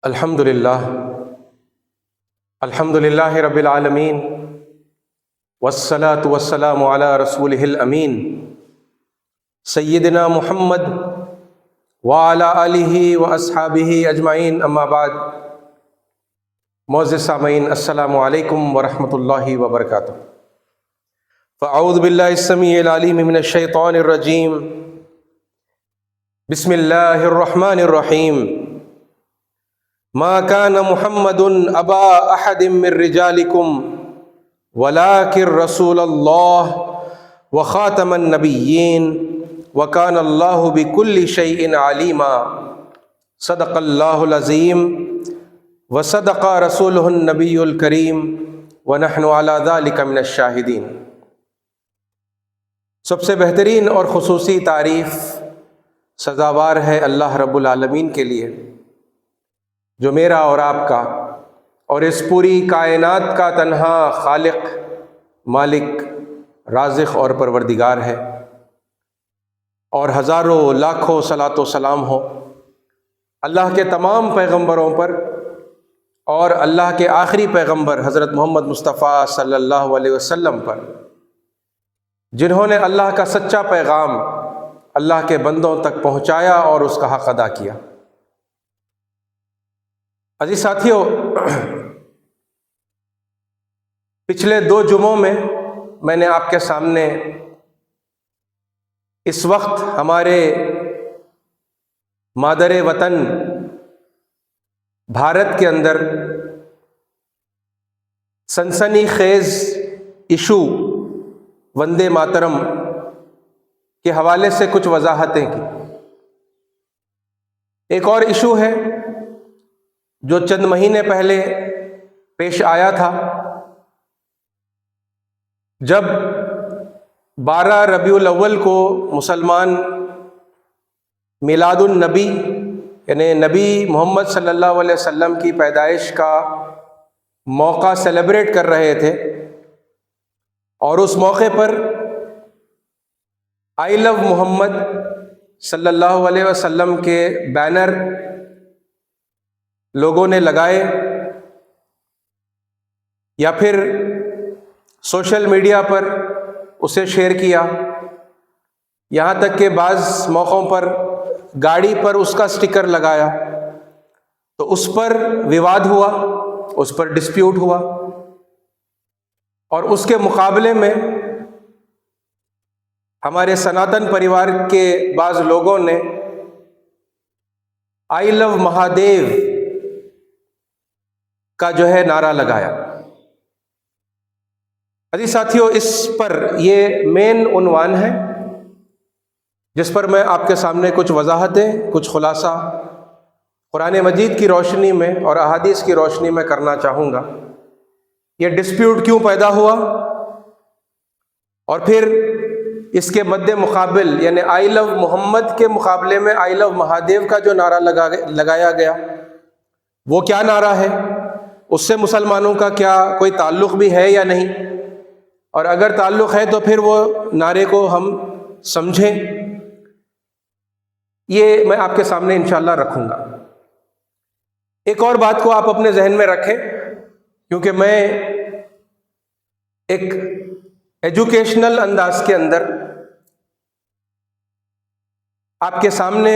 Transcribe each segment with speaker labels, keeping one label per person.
Speaker 1: الحمدللہ رب العالمین والصلاة والسلام علی رسولہ الامین سیدنا محمد وعلی آلہ واصحابہ اجمعین، اما بعد۔ معزز سامعین، السلام علیکم ورحمۃ اللہ وبرکاتہ۔ فاعوذ باللہ السمیع العلیم من الشیطان الرجیم، بسم اللہ الرحمن الرحیم۔ ما كان محمد ابا احد من رجالكم ولكن رسول الله وخاتم النبيين وكان الله بكل شيء عليما۔ صدق الله العظيم وصدق رسوله النبي الكريم ونحن على ذلك من الشاهدين۔ سب سے بہترین اور خصوصی تعریف سزاوار ہے اللہ رب العالمین کے لیے، جو میرا اور آپ کا اور اس پوری کائنات کا تنہا خالق، مالک، رازق اور پروردگار ہے، اور ہزاروں لاکھوں صلاۃ و سلام ہو اللہ کے تمام پیغمبروں پر اور اللہ کے آخری پیغمبر حضرت محمد مصطفیٰ صلی اللہ علیہ وسلم پر، جنہوں نے اللہ کا سچا پیغام اللہ کے بندوں تک پہنچایا اور اس کا حق ادا کیا۔ عزیز ساتھیوں، پچھلے 2 جمعوں میں نے آپ کے سامنے اس وقت ہمارے مادر وطن بھارت کے اندر سنسنی خیز ایشو وندے ماترم کے حوالے سے کچھ وضاحتیں کی۔ ایک اور ایشو ہے جو چند مہینے پہلے پیش آیا تھا، جب 12 ربیع الاول کو مسلمان میلاد النبی یعنی نبی محمد صلی اللہ علیہ وسلم کی پیدائش کا موقع سیلیبریٹ کر رہے تھے، اور اس موقع پر آئی لو محمد صلی اللہ علیہ وسلم کے بینر لوگوں نے لگائے، یا پھر سوشل میڈیا پر اسے شیئر کیا، یہاں تک کہ بعض موقعوں پر گاڑی پر اس کا سٹیکر لگایا، تو اس پر وواد ہوا، اس پر ڈسپیوٹ ہوا، اور اس کے مقابلے میں ہمارے سناتن پریوار کے بعض لوگوں نے آئی لو مہادیو کا جو ہے نعرہ لگایا۔ عزیز ساتھیوں، اس پر یہ مین عنوان ہے جس پر میں آپ کے سامنے کچھ وضاحتیں، کچھ خلاصہ قرآن مجید کی روشنی میں اور احادیث کی روشنی میں کرنا چاہوں گا۔ یہ ڈسپیوٹ کیوں پیدا ہوا، اور پھر اس کے مد مقابل یعنی آئی لو محمد کے مقابلے میں آئی لو مہادیو کا جو نعرہ لگایا گیا، وہ کیا نعرہ ہے، اس سے مسلمانوں کا کیا کوئی تعلق بھی ہے یا نہیں، اور اگر تعلق ہے تو پھر وہ نعرے کو ہم سمجھیں، یہ میں آپ کے سامنے انشاءاللہ رکھوں گا۔ ایک اور بات کو آپ اپنے ذہن میں رکھیں، کیونکہ میں ایک ایجوکیشنل انداز کے اندر آپ کے سامنے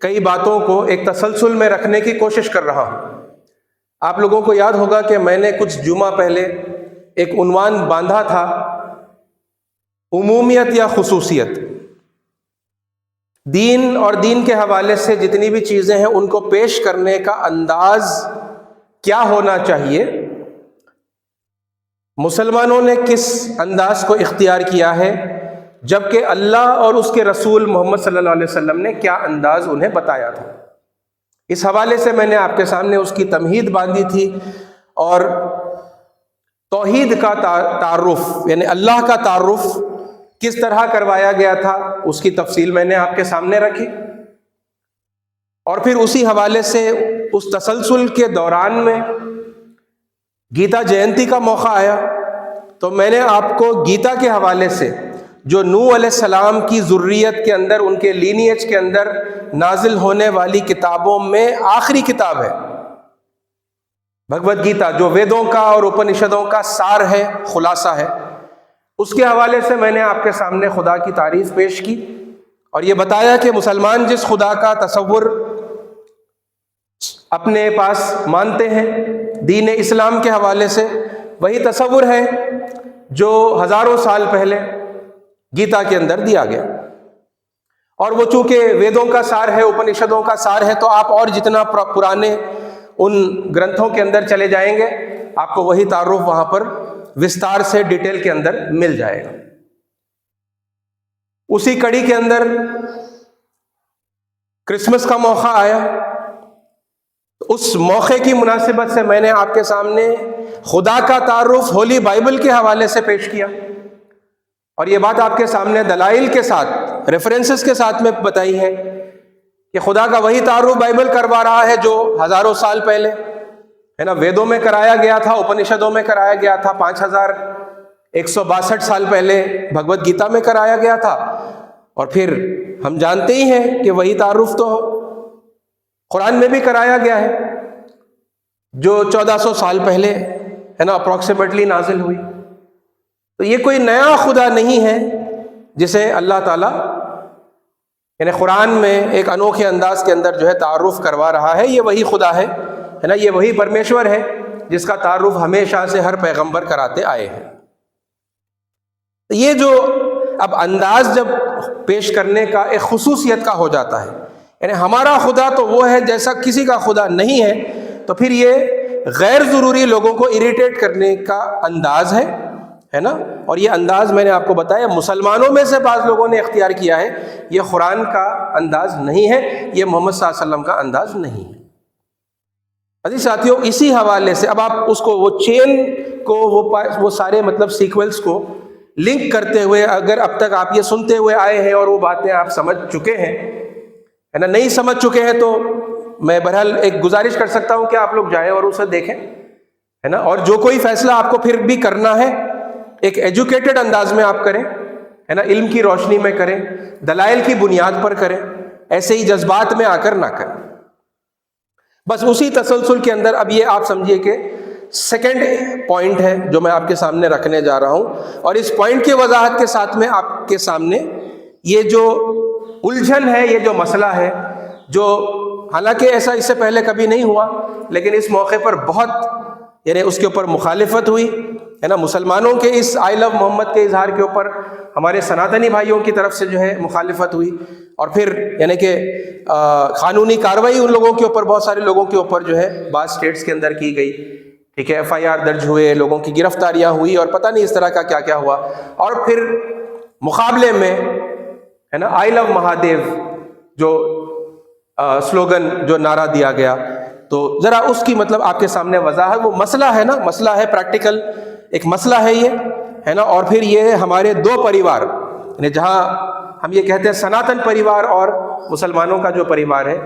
Speaker 1: کئی باتوں کو ایک تسلسل میں رکھنے کی کوشش کر رہا ہوں۔ آپ لوگوں کو یاد ہوگا کہ میں نے کچھ جمعہ پہلے ایک عنوان باندھا تھا، عمومیت یا خصوصیت۔ دین اور دین کے حوالے سے جتنی بھی چیزیں ہیں ان کو پیش کرنے کا انداز کیا ہونا چاہیے، مسلمانوں نے کس انداز کو اختیار کیا ہے، جبکہ اللہ اور اس کے رسول محمد صلی اللہ علیہ وسلم نے کیا انداز انہیں بتایا تھا۔ اس حوالے سے میں نے آپ کے سامنے اس کی تمہید باندھی تھی، اور توحید کا تعارف یعنی اللہ کا تعارف کس طرح کروایا گیا تھا اس کی تفصیل میں نے آپ کے سامنے رکھی، اور پھر اسی حوالے سے اس تسلسل کے دوران میں گیتا جینتی کا موقع آیا، تو میں نے آپ کو گیتا کے حوالے سے جو نوح علیہ السلام کی ذریت کے اندر، ان کے لینیج کے اندر نازل ہونے والی کتابوں میں آخری کتاب ہے، بھگوت گیتا جو ویدوں کا اور اپنشدوں کا سار ہے، خلاصہ ہے، اس کے حوالے سے میں نے آپ کے سامنے خدا کی تعریف پیش کی اور یہ بتایا کہ مسلمان جس خدا کا تصور اپنے پاس مانتے ہیں دین اسلام کے حوالے سے، وہی تصور ہے جو ہزاروں سال پہلے گیتا کے اندر دیا گیا، اور وہ چونکہ ویدوں کا سار ہے، اپنشدوں کا سار ہے، تو آپ اور جتنا پرانے ان گرنتھوں کے اندر چلے جائیں گے آپ کو وہی تعارف وہاں پر وستار سے ڈیٹیل کے اندر مل جائے گا۔ اسی کڑی کے اندر کرسمس کا موقع آیا، اس موقع کی مناسبت سے میں نے آپ کے سامنے خدا کا تعارف ہولی بائبل کے حوالے سے پیش کیا، اور یہ بات آپ کے سامنے دلائل کے ساتھ، ریفرنسز کے ساتھ میں بتائی ہے کہ خدا کا وہی تعارف بائبل کروا رہا ہے جو ہزاروں سال پہلے ہے نا ویدوں میں کرایا گیا تھا، اپنشدوں میں کرایا گیا تھا، 5162 سال پہلے بھگوت گیتا میں کرایا گیا تھا، اور پھر ہم جانتے ہی ہیں کہ وہی تعارف تو قرآن میں بھی کرایا گیا ہے جو 1400 سال پہلے ہے نا اپروکسیمیٹلی نازل ہوئی۔ تو یہ کوئی نیا خدا نہیں ہے جسے اللہ تعالیٰ یعنی قرآن میں ایک انوکھے انداز کے اندر جو ہے تعارف کروا رہا ہے، یہ وہی خدا ہے نا، یہ وہی پرمیشور ہے جس کا تعارف ہمیشہ سے ہر پیغمبر کراتے آئے ہیں۔ یہ جو اب انداز جب پیش کرنے کا ایک خصوصیت کا ہو جاتا ہے، یعنی ہمارا خدا تو وہ ہے جیسا کسی کا خدا نہیں ہے، تو پھر یہ غیر ضروری لوگوں کو اریٹیٹ کرنے کا انداز ہے نا، اور یہ انداز میں نے آپ کو بتایا مسلمانوں میں سے بعض لوگوں نے اختیار کیا ہے، یہ قرآن کا انداز نہیں ہے، یہ محمد صلی اللہ علیہ وسلم کا انداز نہیں ہے۔ عزیز ساتھیوں، اسی حوالے سے اب آپ اس کو وہ چین کو وہ سارے مطلب سیکوینس کو لنک کرتے ہوئے، اگر اب تک آپ یہ سنتے ہوئے آئے ہیں اور وہ باتیں آپ سمجھ چکے ہیں ہے نا، نہیں سمجھ چکے ہیں تو میں بہرحال ایک گزارش کر سکتا ہوں کہ آپ لوگ جائیں اور اسے دیکھیں ہے نا، اور جو کوئی فیصلہ آپ کو پھر بھی کرنا ہے ایک ایجوکیٹڈ انداز میں آپ کریں ہے نا، علم کی روشنی میں کریں، دلائل کی بنیاد پر کریں، ایسے ہی جذبات میں آ کر نہ کریں۔ بس اسی تسلسل کے اندر اب یہ آپ سمجھیے کہ سیکنڈ پوائنٹ ہے جو میں آپ کے سامنے رکھنے جا رہا ہوں، اور اس پوائنٹ کی وضاحت کے ساتھ میں آپ کے سامنے یہ جو الجھن ہے، یہ جو مسئلہ ہے، جو حالانکہ ایسا اس سے پہلے کبھی نہیں ہوا لیکن اس موقع پر بہت یعنی اس کے اوپر مخالفت ہوئی ہے نا، مسلمانوں کے اس آئی لو محمد کے اظہار کے اوپر ہمارے سناتنی بھائیوں کی طرف سے جو ہے مخالفت ہوئی، اور پھر یعنی کہ قانونی کارروائی ان لوگوں کے اوپر، بہت سارے لوگوں کے اوپر جو ہے بعض اسٹیٹس کے اندر کی گئی، ٹھیک ہے، FIR درج ہوئے، لوگوں کی گرفتاریاں ہوئی اور پتہ نہیں اس طرح کا کیا کیا ہوا، اور پھر مقابلے میں ہے نا آئی لو مہادیو جو سلوگن جو نعرہ دیا گیا، تو ذرا اس کی مطلب آپ کے سامنے وضاحت، وہ مسئلہ ہے نا، مسئلہ ہے پریکٹیکل، ایک مسئلہ ہے یہ ہے نا، اور پھر یہ ہمارے دو پریوار یعنی جہاں ہم یہ کہتے ہیں سناتن پریوار اور مسلمانوں کا جو پریوار ہے،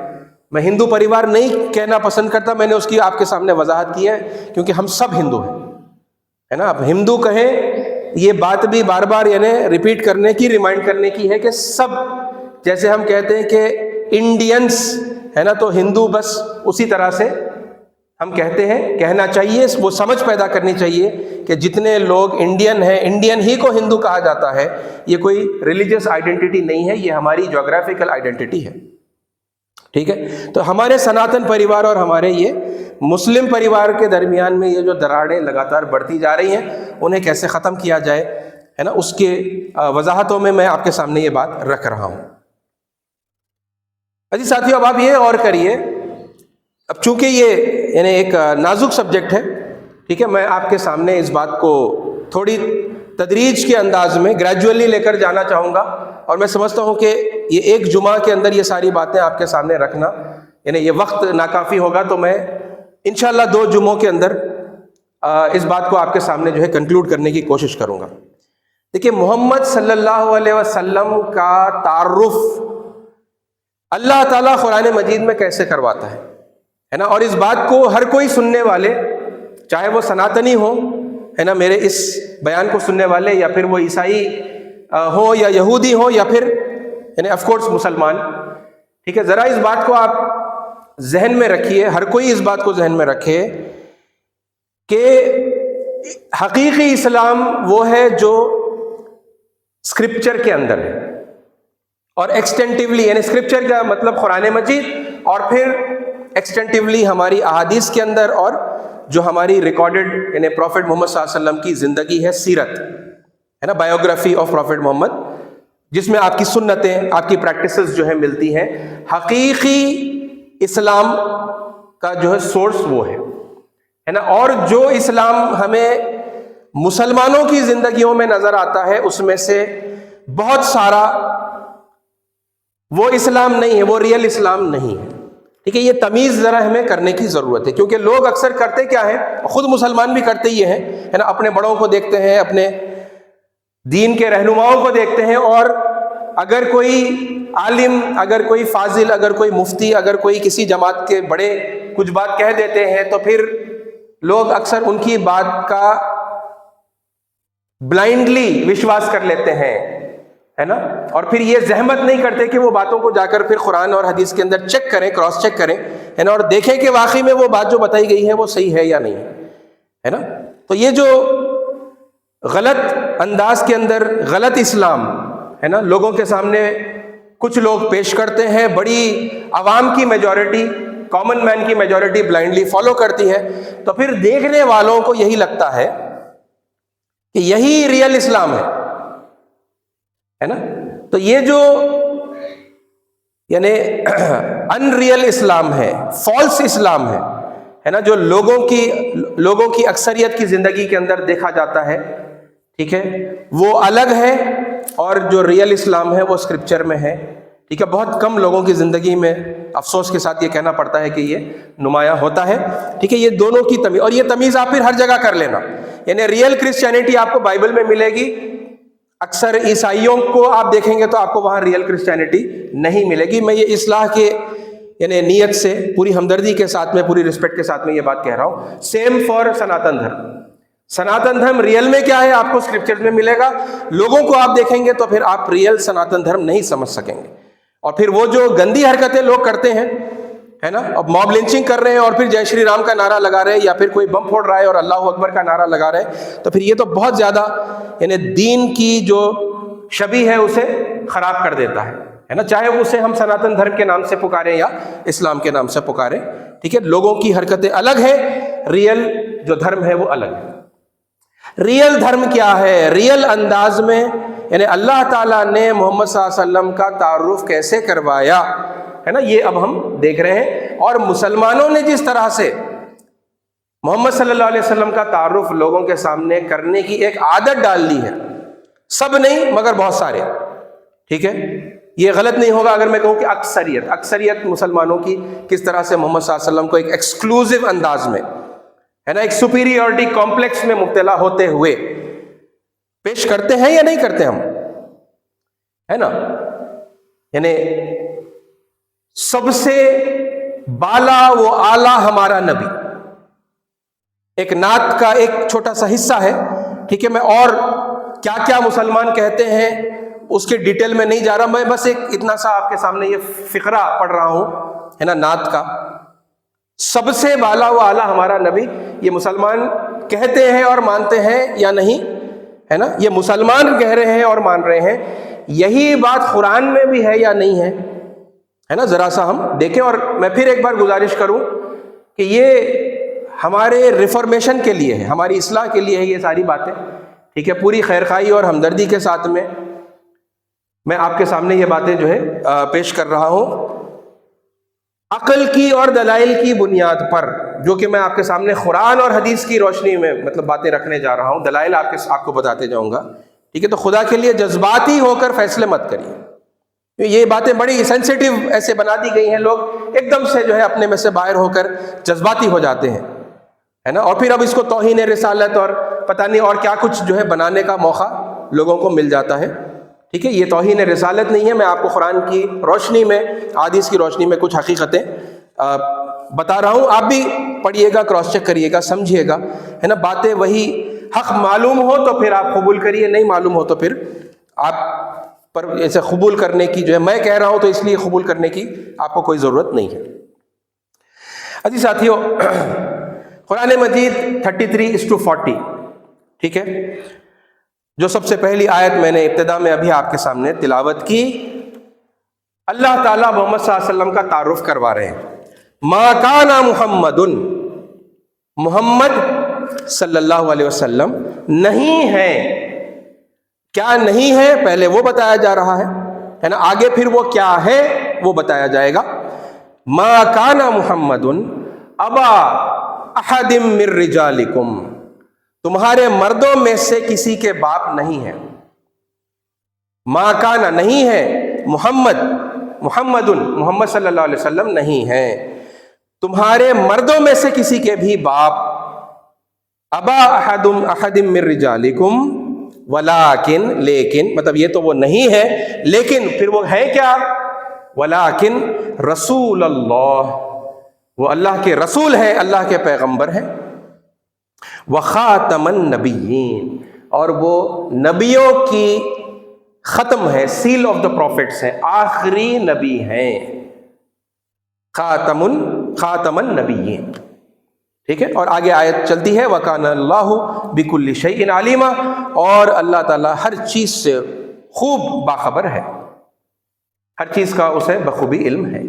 Speaker 1: میں ہندو پریوار نہیں کہنا پسند کرتا، میں نے اس کی آپ کے سامنے وضاحت کی ہے کیونکہ ہم سب ہندو ہیں ہے نا، اب ہندو کہیں یہ بات بھی بار بار یعنی ریپیٹ کرنے کی، ریمائنڈ کرنے کی ہے کہ سب، جیسے ہم کہتے ہیں کہ انڈینس ہے نا، تو ہندو بس اسی طرح سے ہم کہتے ہیں، کہنا چاہیے، وہ سمجھ پیدا کرنی چاہیے کہ جتنے لوگ انڈین ہیں، انڈین ہی کو ہندو کہا جاتا ہے، یہ کوئی ریلیجیس آئیڈینٹی نہیں ہے، یہ ہماری جغرافیکل آئیڈینٹی ہے، ٹھیک ہے۔ تو ہمارے سناتن پریوار اور ہمارے یہ مسلم پریوار کے درمیان میں یہ جو دراڑیں لگاتار بڑھتی جا رہی ہیں، انہیں کیسے ختم کیا جائے ہے نا، اس کے وضاحتوں میں آپ کے سامنے یہ بات رکھ رہا ہوں۔ عزیز ساتھیوں، اب آپ یہ غور کریے، اب چونکہ یہ یعنی ایک نازک سبجیکٹ ہے، ٹھیک ہے، میں آپ کے سامنے اس بات کو تھوڑی تدریج کے انداز میں گریجولی لے کر جانا چاہوں گا، اور میں سمجھتا ہوں کہ یہ ایک جمعہ کے اندر یہ ساری باتیں آپ کے سامنے رکھنا یعنی یہ وقت ناکافی ہوگا، تو میں انشاءاللہ 2 جمعوں کے اندر اس بات کو آپ کے سامنے جو ہے کنکلوڈ کرنے کی کوشش کروں گا۔ دیکھیے، محمد صلی اللہ علیہ وسلم کا تعارف اللہ تعالیٰ قرآن مجید میں کیسے کرواتا ہے نا، اور اس بات کو ہر کوئی سننے والے، چاہے وہ سناتنی ہو ہے نا، میرے اس بیان کو سننے والے، یا پھر وہ عیسائی ہو یا یہودی ہو، یا پھر یعنی آف کورس مسلمان، ٹھیک ہے، ذرا اس بات کو آپ ذہن میں رکھیے، ہر کوئی اس بات کو ذہن میں رکھے کہ حقیقی اسلام وہ ہے جو اسکرپچر کے اندر ہے، اور ایکسٹینٹیولی، یعنی اسکرپچر کا مطلب قرآن مجید، اور پھر ایکسٹینٹیولی ہماری احادیث کے اندر، اور جو ہماری ریکارڈڈ یعنی پروفٹ محمد صلی اللہ علیہ وسلم کی زندگی ہے، سیرت ہے نا، بایوگرافی آف پروفٹ محمد، جس میں آپ کی سنتیں، آپ کی پریکٹسز جو ہے ملتی ہیں. حقیقی اسلام کا جو ہے سورس وہ ہے نا. اور جو اسلام ہمیں مسلمانوں کی زندگیوں میں نظر آتا ہے، اس میں سے بہت سارا وہ اسلام نہیں ہے، وہ ریئل اسلام نہیں ہے. ٹھیک ہے، یہ تمیز ذرا ہمیں کرنے کی ضرورت ہے، کیونکہ لوگ اکثر کرتے کیا ہے، خود مسلمان بھی کرتے ہی ہیں ہے نا، اپنے بڑوں کو دیکھتے ہیں، اپنے دین کے رہنماؤں کو دیکھتے ہیں، اور اگر کوئی عالم، اگر کوئی فاضل، اگر کوئی مفتی، اگر کوئی کسی جماعت کے بڑے کچھ بات کہہ دیتے ہیں، تو پھر لوگ اکثر ان کی بات کا بلائنڈلی وشواس کر لیتے ہیں ہے نا، اور پھر یہ زحمت نہیں کرتے کہ وہ باتوں کو جا کر پھر قرآن اور حدیث کے اندر چیک کریں، کراس چیک کریں ہے نا، اور دیکھیں کہ واقعی میں وہ بات جو بتائی گئی ہے وہ صحیح ہے یا نہیں ہے نا. تو یہ جو غلط انداز کے اندر غلط اسلام ہے نا لوگوں کے سامنے کچھ لوگ پیش کرتے ہیں، بڑی عوام کی میجورٹی، کامن مین کی میجورٹی بلائنڈلی فالو کرتی ہے، تو پھر دیکھنے والوں کو یہی لگتا ہے کہ یہی ریئل اسلام ہے نا. تو یہ جو یعنی ان ریئل اسلام ہے، فالس اسلام ہے نا، جو لوگوں کی اکثریت کی زندگی کے اندر دیکھا جاتا ہے، ٹھیک ہے، وہ الگ ہے، اور جو ریئل اسلام ہے وہ اسکرپچر میں ہے. ٹھیک ہے، بہت کم لوگوں کی زندگی میں افسوس کے ساتھ یہ کہنا پڑتا ہے کہ یہ نمایاں ہوتا ہے. ٹھیک ہے، یہ دونوں کی تمیز، اور یہ تمیز آپ پھر ہر جگہ کر لینا. یعنی ریئل کرسچینٹی آپ کو بائبل میں ملے گی، اکثر عیسائیوں کو آپ دیکھیں گے تو آپ کو وہاں ریئل کرسچینٹی نہیں ملے گی. میں یہ اصلاح کے یعنی نیت سے، پوری ہمدردی کے ساتھ میں، پوری رسپیکٹ کے ساتھ میں یہ بات کہہ رہا ہوں. سیم فار سناتن دھرم. سناتن دھرم ریئل میں کیا ہے آپ کو اسکرپچر میں ملے گا، لوگوں کو آپ دیکھیں گے تو پھر آپ ریئل سناتن دھرم نہیں سمجھ سکیں گے. اور پھر وہ جو گندی حرکتیں لوگ کرتے ہیں ہے نا، اب موب لنچنگ کر رہے ہیں، اور پھر جے شری رام کا نعرہ لگا رہے ہیں، یا پھر کوئی بم پھوڑ رہا ہے اور اللہ اکبر کا نعرہ لگا رہے ہیں، تو پھر یہ تو بہت زیادہ یعنی دین کی جو شبیہ ہے اسے خراب کر دیتا ہے نا، چاہے اسے ہم سناتن دھرم کے نام سے پکاریں یا اسلام کے نام سے پکاریں. ٹھیک ہے، لوگوں کی حرکتیں الگ ہیں، ریئل جو دھرم ہے وہ الگ ہے. ریئل دھرم کیا ہے؟ ریئل انداز میں یعنی اللہ تعالیٰ نے محمد صلی اللہ علیہ وسلم کا تعارف کیسے کروایا ہے نا، یہ اب ہم دیکھ رہے ہیں. اور مسلمانوں نے جس طرح سے محمد صلی اللہ علیہ وسلم کا تعارف لوگوں کے سامنے کرنے کی ایک عادت ڈال لی ہے، سب نہیں مگر بہت سارے. ٹھیک ہے، یہ غلط نہیں ہوگا اگر میں کہوں کہ اکثریت مسلمانوں کی کس طرح سے محمد صلی اللہ علیہ وسلم کو ایک ایکسکلوزیو انداز میں ہے نا، ایک سپیریورٹی کمپلیکس میں مبتلا ہوتے ہوئے پیش کرتے ہیں یا نہیں کرتے ہم ہے نا. یعنی سب سے بالا و اعلیٰ ہمارا نبی، ایک نعت کا ایک چھوٹا سا حصہ ہے. ٹھیک ہے، میں اور کیا کیا مسلمان کہتے ہیں اس کے ڈیٹیل میں نہیں جا رہا، میں بس ایک اتنا سا آپ کے سامنے یہ فقرہ پڑھ رہا ہوں ہے نا نعت کا. سب سے بالا و اعلیٰ ہمارا نبی، یہ مسلمان کہتے ہیں اور مانتے ہیں یا نہیں ہے نا، یہ مسلمان کہہ رہے ہیں اور مان رہے ہیں. یہی بات قرآن میں بھی ہے یا نہیں ہے نا، ذرا سا ہم دیکھیں. اور میں پھر ایک بار گزارش کروں کہ یہ ہمارے ریفارمیشن کے لیے ہے، ہماری اصلاح کے لیے ہے یہ ساری باتیں. ٹھیک ہے، پوری خیرخواہی اور ہمدردی کے ساتھ میں آپ کے سامنے یہ باتیں جو ہے پیش کر رہا ہوں، عقل کی اور دلائل کی بنیاد پر، جو کہ میں آپ کے سامنے قرآن اور حدیث کی روشنی میں مطلب باتیں رکھنے جا رہا ہوں، دلائل آپ کو بتاتے جاؤں گا. ٹھیک ہے، تو خدا کے لیے جذباتی ہو کر فیصلے مت کریے. یہ باتیں بڑی سینسیٹیو ایسے بنا دی گئی ہیں، لوگ ایک دم سے جو ہے اپنے میں سے باہر ہو کر جذباتی ہو جاتے ہیں ہے نا، اور پھر اب اس کو توہین رسالت اور پتہ نہیں اور کیا کچھ جو ہے بنانے کا موقع لوگوں کو مل جاتا ہے. ٹھیک ہے، یہ توہین رسالت نہیں ہے، میں آپ کو قرآن کی روشنی میں، حدیث کی روشنی میں کچھ حقیقتیں بتا رہا ہوں. آپ بھی پڑھیے گا، کراس چیک کریے گا، سمجھیے گا ہے نا. باتیں وہی حق معلوم ہو تو پھر آپ قبول کریے، نہیں معلوم ہو تو پھر آپ پر ایسے قبول کرنے کی جو ہے، میں کہہ رہا ہوں تو اس لیے قبول کرنے کی آپ کو کوئی ضرورت نہیں ہے. عزیز ساتھیو، قرآن مجید 33:40، ٹھیک ہے. جو سب سے پہلی آیت میں نے ابتدا میں ابھی آپ کے سامنے تلاوت کی، اللہ تعالیٰ محمد صلی اللہ علیہ وسلم کا تعارف کروا رہے ہیں. ما کان محمد، محمد صلی اللہ علیہ وسلم نہیں ہے. کیا نہیں ہے پہلے وہ بتایا جا رہا ہے نا، آگے پھر وہ کیا ہے وہ بتایا جائے گا. ما کان محمد ابا احد من رجالکم، تمہارے مردوں میں سے کسی کے باپ نہیں ہے. ما کان نہیں ہے، محمد صلی اللہ علیہ وسلم نہیں ہے تمہارے مردوں میں سے کسی کے بھی باپ. ابا احد من رجالکم ولیکن، لیکن مطلب یہ تو وہ نہیں ہے، لیکن پھر وہ ہے کیا؟ ولیکن رسول اللہ، وہ اللہ کے رسول ہے، اللہ کے پیغمبر ہیں. وخاتم النبیین، اور وہ نبیوں کی ختم ہے، سیل آف دا پروفٹس ہیں، آخری نبی ہیں. خاتم النبیین، ٹھیک ہے. اور آگے آیت چلتی ہے وَكَانَ اللَّهُ بِكُلِّ شَيْءٍ عَلِيمًا، اور اللہ تعالیٰ ہر چیز سے خوب باخبر ہے، ہر چیز کا اسے بخوبی علم ہے.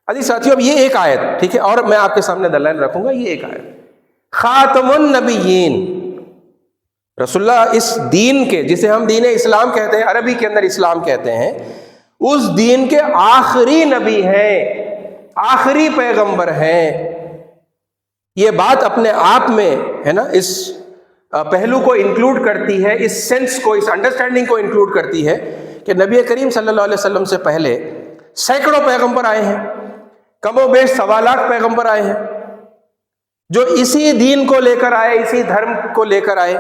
Speaker 1: عزیز ساتھیو، اب یہ ایک آیت، ٹھیک ہے، اور میں آپ کے سامنے دلائل رکھوں گا. یہ ایک آیت خاتم النبیین، رسول اللہ اس دین کے، جسے ہم دین اسلام کہتے ہیں، عربی کے اندر اسلام کہتے ہیں، اس دین کے آخری نبی ہیں، آخری پیغمبر ہیں. یہ بات اپنے آپ میں ہے نا، اس پہلو کو انکلوڈ کرتی ہے، اس سینس کو، اس انڈرسٹینڈنگ کو انکلوڈ کرتی ہے کہ نبی کریم صلی اللہ علیہ وسلم سے پہلے سینکڑوں پیغمبر آئے ہیں، کم و بیش 1.25 لاکھ پیغمبر آئے ہیں، جو اسی دین کو لے کر آئے، اسی دھرم کو لے کر آئے،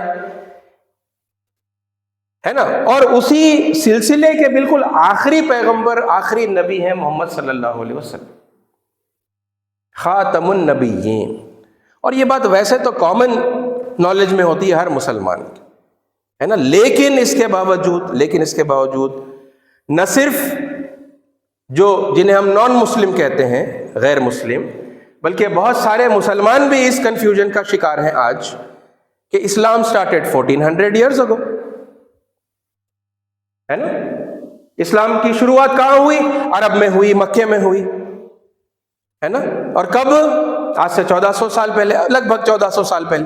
Speaker 1: ہے نا. اور اسی سلسلے کے بالکل آخری پیغمبر، آخری نبی ہیں محمد صلی اللہ علیہ وسلم، خاتم النبیین. اور یہ بات ویسے تو کامن نالج میں ہوتی ہے ہر مسلمان کی، ہے نا. لیکن اس کے باوجود نہ صرف جنہیں ہم نان مسلم کہتے ہیں، غیر مسلم، بلکہ بہت سارے مسلمان بھی اس کنفیوژن کا شکار ہیں آج کہ اسلام سٹارٹڈ 1400 ایئرز اگو، ہے نا. اسلام کی شروعات کہاں ہوئی؟ عرب میں ہوئی، مکے میں ہوئی، ہے نا. اور کب؟ آج سے 1400 سال پہلے، لگ بھگ 1400 سال پہلے،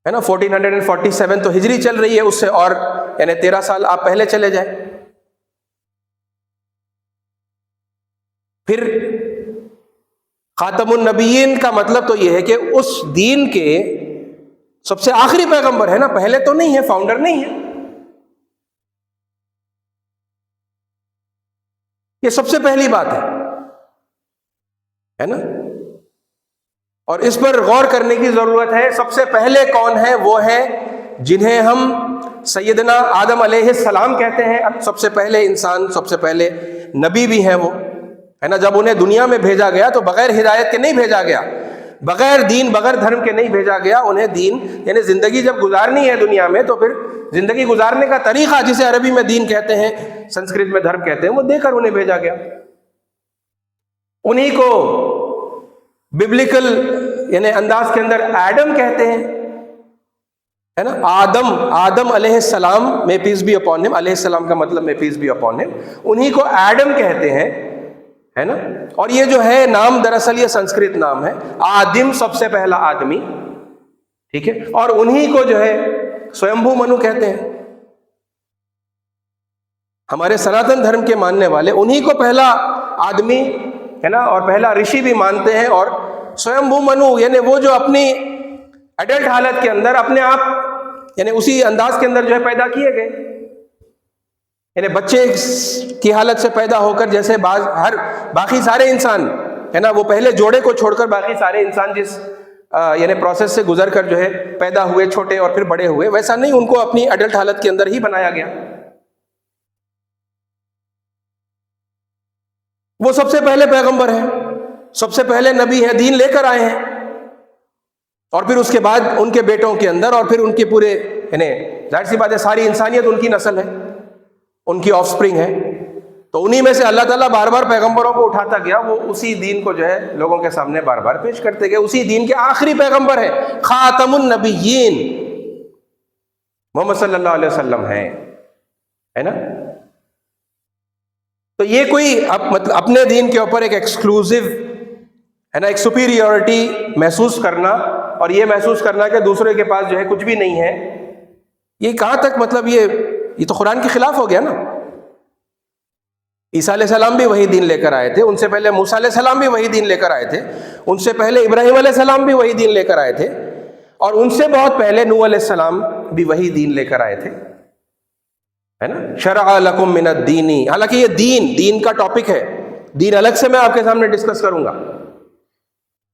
Speaker 1: ہے نا. 1447 تو ہجری چل رہی ہے، اس سے اور یعنی 13 سال آپ پہلے چلے جائیں. پھر خاتم النبیین کا مطلب تو یہ ہے کہ اس دین کے سب سے آخری پیغمبر ہے نا، پہلے تو نہیں ہے، فاؤنڈر نہیں ہے. یہ سب سے پہلی بات ہے نا. اور اس پر غور کرنے کی ضرورت ہے. سب سے پہلے کون ہے؟ وہ ہے جنہیں ہم سیدنا آدم علیہ السلام کہتے ہیں. سب سے پہلے انسان، سب سے پہلے نبی بھی ہیں وہ، ہے نا. جب انہیں دنیا میں بھیجا گیا تو بغیر ہدایت کے نہیں بھیجا گیا، بغیر دین، بغیر دھرم کے نہیں بھیجا گیا. انہیں دین یعنی زندگی جب گزارنی ہے دنیا میں تو پھر زندگی گزارنے کا طریقہ، جسے عربی میں دین کہتے ہیں، سنسکرت میں دھرم کہتے ہیں، وہ دے کر انہیں بھیجا گیا. انہی کو ببلیکل یعنی انداز کے اندر ایڈم کہتے ہیں، ہے نا. آدم علیہ السلام، may peace be upon him، علیہ السلام کا مطلب may peace be upon him، انہی کو ایڈم کہتے ہیں، ہے نا. اور یہ جو ہے نام، دراصل یہ سنسکرت نام ہے. آدم سب سے پہلا آدمی، ٹھیک ہے. اور انہی کو جو ہے سویمبھو منو کہتے ہیں. ہمارے سناتن دھرم کے ماننے والے انہی کو پہلا آدمی، ہے نا، اور پہلا رشی بھی مانتے ہیں. اور سویمبھو منو یعنی وہ جو اپنی ایڈلٹ حالت کے اندر اپنے آپ یعنی اسی انداز کے اندر جو ہے پیدا کیے گئے، یعنی بچے کی حالت سے پیدا ہو کر، جیسے باقی سارے انسان، ہے نا، وہ پہلے جوڑے کو چھوڑ کر باقی سارے انسان جس یعنی پروسیس سے گزر کر جو ہے پیدا ہوئے، چھوٹے اور پھر بڑے ہوئے، ویسا نہیں، ان کو اپنی ایڈلٹ حالت کے اندر ہی بنایا گیا. وہ سب سے پہلے پیغمبر ہیں، سب سے پہلے نبی ہے، دین لے کر آئے ہیں. اور پھر اس کے بعد ان کے بیٹوں کے اندر، اور پھر ان کے پورے یعنی ظاہر سی بات ہے ساری انسانیت ان کی نسل ہے، ان کی آف سپرنگ ہے. تو انہی میں سے اللہ تعالیٰ بار بار پیغمبروں کو اٹھاتا گیا، وہ اسی دین کو جو ہے لوگوں کے سامنے بار بار پیش کرتے گئے. اسی دین کے آخری پیغمبر ہے، خاتم النبیین محمد صلی اللہ علیہ وسلم ہے نا. تو یہ کوئی مطلب اپنے دین کے اوپر ایک ایکسکلوسیو ہے نا، ایک سپیریورٹی محسوس کرنا اور یہ محسوس کرنا کہ دوسرے کے پاس جو ہے کچھ بھی نہیں ہے، یہ کہاں تک مطلب یہ تو قرآن کے خلاف ہو گیا نا. عیسیٰ علیہ السلام بھی وہی دین لے کر آئے تھے، ان سے پہلے موسیٰ علیہ السلام بھی وہی دین لے کر آئے تھے، ان سے پہلے ابراہیم علیہ السلام بھی وہی دین لے کر آئے تھے، اور ان سے بہت پہلے نوح علیہ السلام بھی وہی دین لے کر آئے تھے، ہے نا. شرع لکم من الدین، حالانکہ یہ دین کا ٹاپک ہے، دین الگ سے میں آپ کے سامنے ڈسکس کروں گا،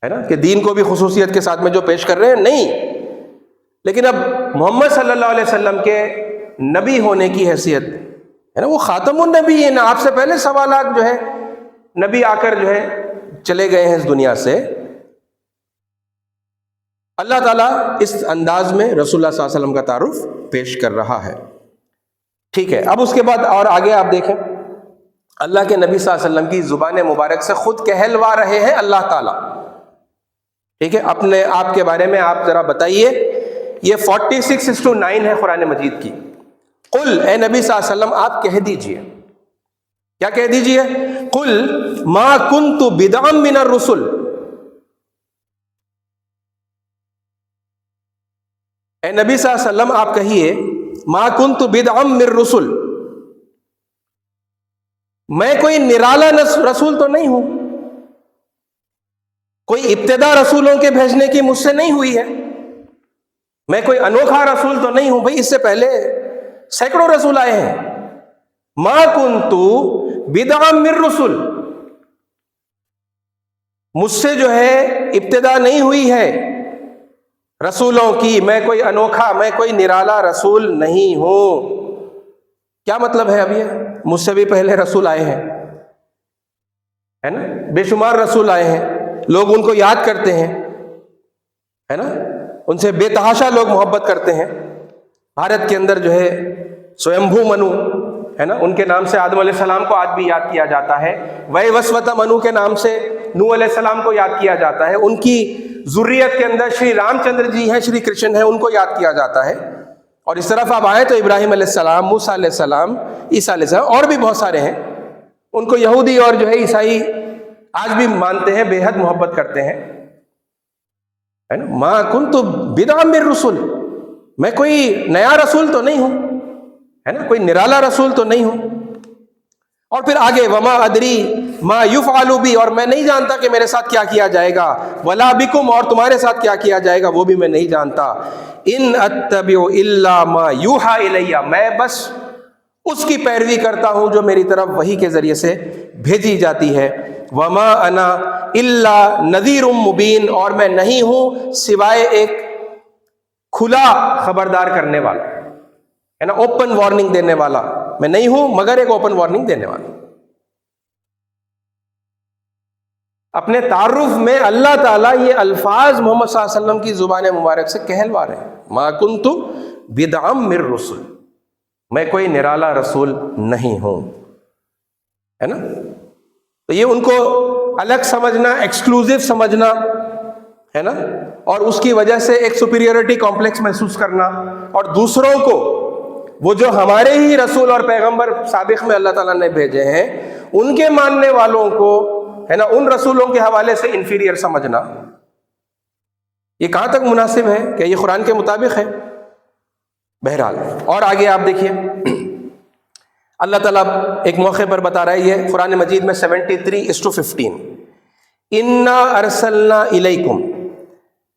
Speaker 1: ہے نا، کہ دین کو بھی خصوصیت کے ساتھ میں جو پیش کر رہے ہیں نہیں. لیکن اب محمد صلی اللہ علیہ وسلم کے نبی ہونے کی حیثیت ہے نا، وہ خاتم النبی ہے نا. آپ سے پہلے سوالات جو ہے نبی آ کر جو ہے چلے گئے ہیں اس دنیا سے. اللہ تعالیٰ اس انداز میں رسول اللہ صلی اللہ علیہ وسلم کا تعارف پیش کر رہا ہے. ٹھیک ہے، اب اس کے بعد اور آگے آپ دیکھیں، اللہ کے نبی صلی اللہ علیہ وسلم کی زبان مبارک سے خود کہلوا رہے ہیں اللہ تعالیٰ. ٹھیک ہے، اپنے آپ کے بارے میں آپ ذرا بتائیے. یہ 46:9 ہے قرآن مجید کی. قل، اے نبی صلی اللہ علیہ وسلم آپ کہہ دیجئے. کیا کہہ دیجئے؟ قل ما کنت بدعا من الرسل. اے نبی صلی اللہ علیہ وسلم آپ کہیے ما کنت بدعا من الرسل، میں کوئی نرالا رسول تو نہیں ہوں، کوئی ابتدا رسولوں کے بھیجنے کی مجھ سے نہیں ہوئی ہے، میں کوئی انوکھا رسول تو نہیں ہوں. بھائی اس سے پہلے سینکڑوں رسول آئے ہیں. ما کنت بدعا من الرسل، مجھ سے جو ہے ابتدا نہیں ہوئی ہے رسولوں کی، میں کوئی انوکھا، میں کوئی نرالا رسول نہیں ہوں. کیا مطلب ہے؟ اب یہ مجھ سے بھی پہلے رسول آئے ہیں، ہے نا، بے شمار رسول آئے ہیں، لوگ ان کو یاد کرتے ہیں، ہے نا، ان سے بے تحاشا لوگ محبت کرتے ہیں. بھارت کے اندر جو ہے سویمبھو منو ہے نا، ان کے نام سے آدم علیہ السلام کو آج بھی یاد کیا جاتا ہے. وے وسوتا منو کے نام سے نوح علیہ السلام کو یاد کیا جاتا ہے. ان کی ذریت کے اندر شری رام چندر جی ہیں، شری کرشن ہیں، ان کو یاد کیا جاتا ہے. اور اس طرف آپ آئیں تو ابراہیم علیہ السلام، موسیٰ علیہ السلام، عیسیٰ علیہ السلام، اور بھی بہت سارے ہیں. ان کو یہودی اور جو ہے عیسائی آج بھی مانتے ہیں، بے حد محبت کرتے ہیں، ہے نا. ما کنت بدعا من الرسل، میں کوئی نیا رسول تو نہیں ہوں، ہے نا، کوئی نرالا رسول تو نہیں ہوں. اور پھر آگے وما ادری ما یفعل بی، اور میں نہیں جانتا کہ میرے ساتھ کیا کیا جائے گا، ولا بکم، اور تمہارے ساتھ کیا کیا جائے گا وہ بھی میں نہیں جانتا. ان اتبع الا ما یوحى الی، میں بس اس کی پیروی کرتا ہوں جو میری طرف وحی کے ذریعے سے بھیجی جاتی ہے. وما انا الا نذیر مبین، اور میں نہیں ہوں سوائے ایک کھلا خبردار کرنے والا، ہے نا، اوپن وارننگ دینے والا. میں نہیں ہوں مگر ایک اوپن وارننگ دینے والا. اپنے تعارف میں اللہ تعالیٰ یہ الفاظ محمد صلی اللہ علیہ وسلم کی زبان مبارک سے کہلوا رہے ہیں. ما کنت بدعا من الرسل، میں کوئی نرالا رسول نہیں ہوں، ہے نا. تو یہ ان کو الگ سمجھنا، ایکسکلوسیو سمجھنا، ہے نا، اور اس کی وجہ سے ایک سپیریورٹی کمپلیکس محسوس کرنا، اور دوسروں کو وہ جو ہمارے ہی رسول اور پیغمبر سابق میں اللہ تعالیٰ نے بھیجے ہیں ان کے ماننے والوں کو، ہے نا، ان رسولوں کے حوالے سے انفیریئر سمجھنا، یہ کہاں تک مناسب ہے؟ کہ یہ قرآن کے مطابق ہے؟ بہرحال اور آگے آپ دیکھیے اللہ تعالیٰ ایک موقع پر بتا رہا ہے، یہ قرآن مجید میں 73:15، انا ارسلنا الیکم،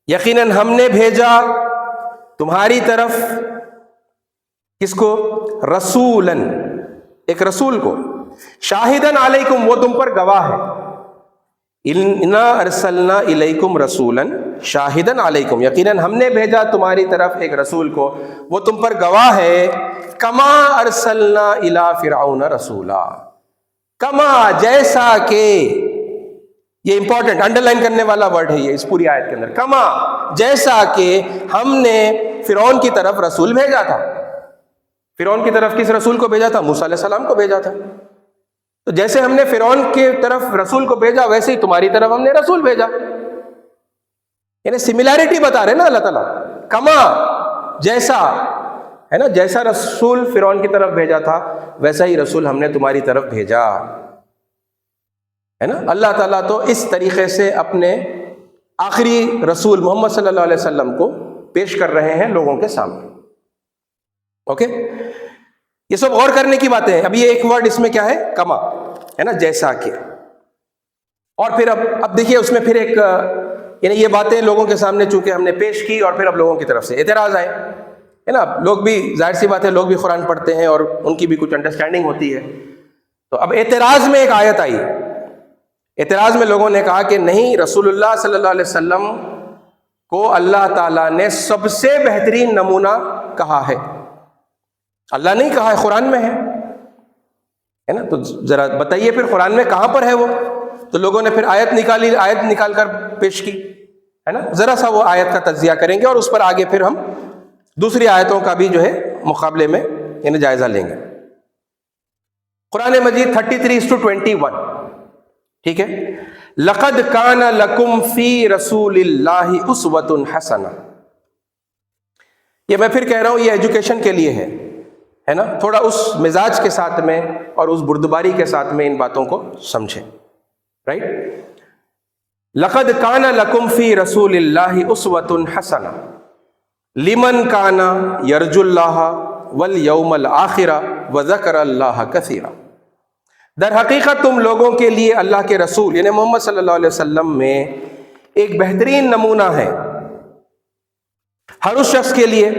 Speaker 1: یقیناً ہم نے بھیجا تمہاری طرف، کس کو؟ رسولاً، ایک رسول کو، شاہداً علیکم، وہ تم پر گواہ ہے. انا ارسلنا الیکم رسولاً شاہداً علیکم، یقیناً ہم نے بھیجا تمہاری طرف ایک رسول کو، وہ تم پر گواہ ہے. کما ارسلنا الی فرعون رسولا، کما، جیسا کہ، یہ امپورٹنٹ انڈر لائن کرنے والا ورڈ ہے یہ اس پوری آیت کے اندر. کما، جیسا کہ ہم نے فرعون کی طرف رسول بھیجا تھا. فرعون کی طرف کس رسول کو بھیجا تھا؟ موسیٰ علیہ السلام کو بھیجا تھا. تو جیسے ہم نے فرعون کی طرف رسول کو بھیجا ویسے ہی تمہاری طرف ہم نے رسول بھیجا، یعنی سملیرٹی بتا رہے نا اللہ تعالیٰ، کما جیسا ہے نا، جیسا رسول فرعون کی طرف بھیجا تھا ویسا ہی رسول ہم نے تمہاری طرف بھیجا ہے نا۔ اللہ تعالیٰ تو اس طریقے سے اپنے آخری رسول محمد صلی اللہ علیہ وسلم کو پیش کر رہے ہیں لوگوں کے سامنے۔ اوکے، یہ سب غور کرنے کی باتیں ہیں۔ اب یہ ایک ورڈ اس میں کیا ہے، کما ہے نا، جیسا کہ، اور پھر اب دیکھیے اس میں پھر ایک یعنی یہ باتیں لوگوں کے سامنے چونکہ ہم نے پیش کی اور پھر اب لوگوں کی طرف سے اعتراض آئے ہے نا۔ لوگ بھی ظاہر سی بات ہے، لوگ بھی قرآن پڑھتے ہیں اور ان کی بھی کچھ انڈرسٹینڈنگ ہوتی ہے، تو اب اعتراض میں ایک آیت آئی۔ اعتراض میں لوگوں نے کہا کہ نہیں، رسول اللہ صلی اللہ علیہ وسلم کو اللہ تعالیٰ نے سب سے بہترین نمونہ کہا ہے، اللہ نہیں کہا ہے، قرآن میں ہے نا۔ تو ذرا بتائیے پھر قرآن میں کہاں پر ہے وہ؟ تو لوگوں نے پھر آیت نکال کر پیش کی ہے نا۔ ذرا سا وہ آیت کا تجزیہ کریں گے اور اس پر آگے پھر ہم دوسری آیتوں کا بھی جو ہے مقابلے میں یعنی جائزہ لیں گے۔ قرآن مجید 33:21، ٹھیک ہے، لقد کان لکم فی رسول اللہ اسوۃ حسنہ۔ یہ میں پھر کہہ رہا ہوں، یہ ایجوکیشن کے لیے ہے نا، تھوڑا اس مزاج کے ساتھ میں اور اس بردباری کے ساتھ میں ان باتوں کو سمجھیں، رائٹ۔ لقد کان لکم فی رسول اللہ اسوۃ حسنہ لمن کان یرجو اللہ والیوم الآخر وذکر اللہ کثیرا۔ در حقیقت تم لوگوں کے لیے اللہ کے رسول یعنی محمد صلی اللہ علیہ وسلم میں ایک بہترین نمونہ ہے، ہر اس شخص کے لیے